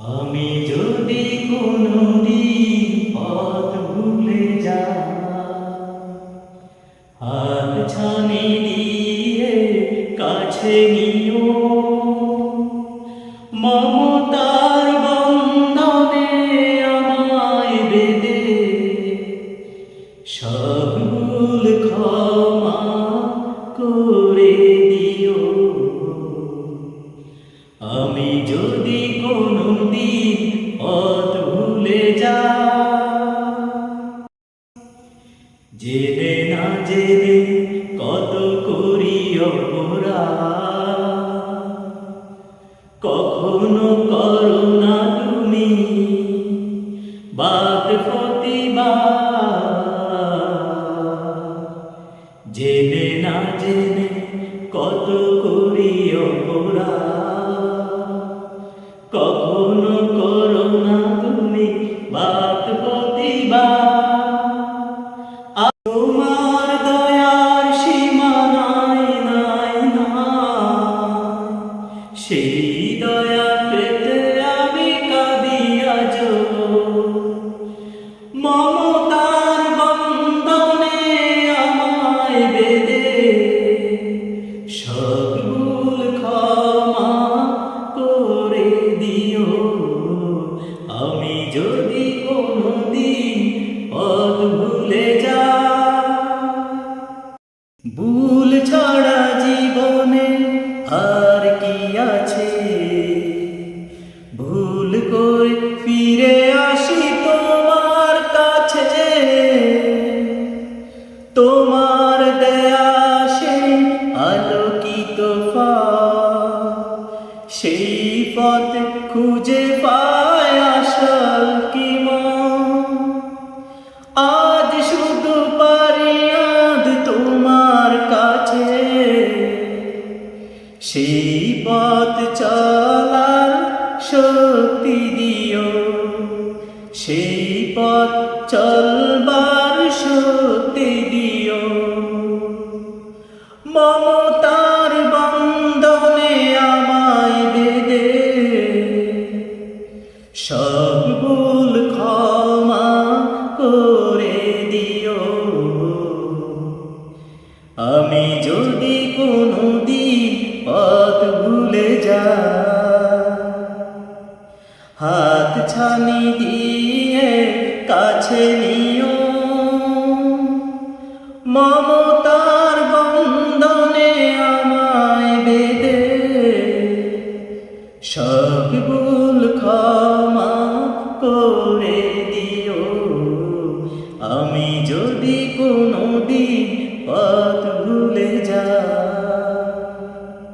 আমি যদি কোনদিন পথ ভুলে যাই, হাত ছানি দিয়ে কাছে নিও, মমতার বন্ধনে আমায় বেঁধে সব ভুল ক্ষমা করে দিও। আমি যদি কোনদিন পথ ভুলে যাই, জেনে না জেনে কত করি অপরাধ, কখনো করো না তুমি বাদ প্রতিবাদ। জেনে না জেনে কত করি অপরাধ, কখনো করো না তুমি বাদ প্রতিবাদ। তোমার দয়ার সীমা নাই নাই নাই, সেই দয়া পেতে আমি কাঁদি আজো। মমতার বন্ধনে আমায় বেঁধে সব ভুল ক্ষমা করে দিও। আমি যদি কোনদিন পথ ভুলে যাই, ভুল ছাড়া জীবনে আর কি আছে? ভুল করে ফিরে আসি তোমার কাছে, তোমার দেয়া সেই আলোকিত পথ, সেই পথ খুঁজে পায় আসল কি মন। আজ শুধু পারি আজ তোমার কাছে, সেই পথ চলার শক্তি দিও, সেই পথ চলবার শক্তি দিও। মমতার বন্ধনে আমায় বেঁধে সব ভুল ক্ষমা করে দিও। আমি যদি কোনদিন পথ ভুলে যাই, হাত ছানি দিয়ে কাছে নিও, মমতার বন্ধনে আমায় বেঁধে সব ভুল ক্ষমা করে দিও। আমি যদি কোনদিন পথ ভুলে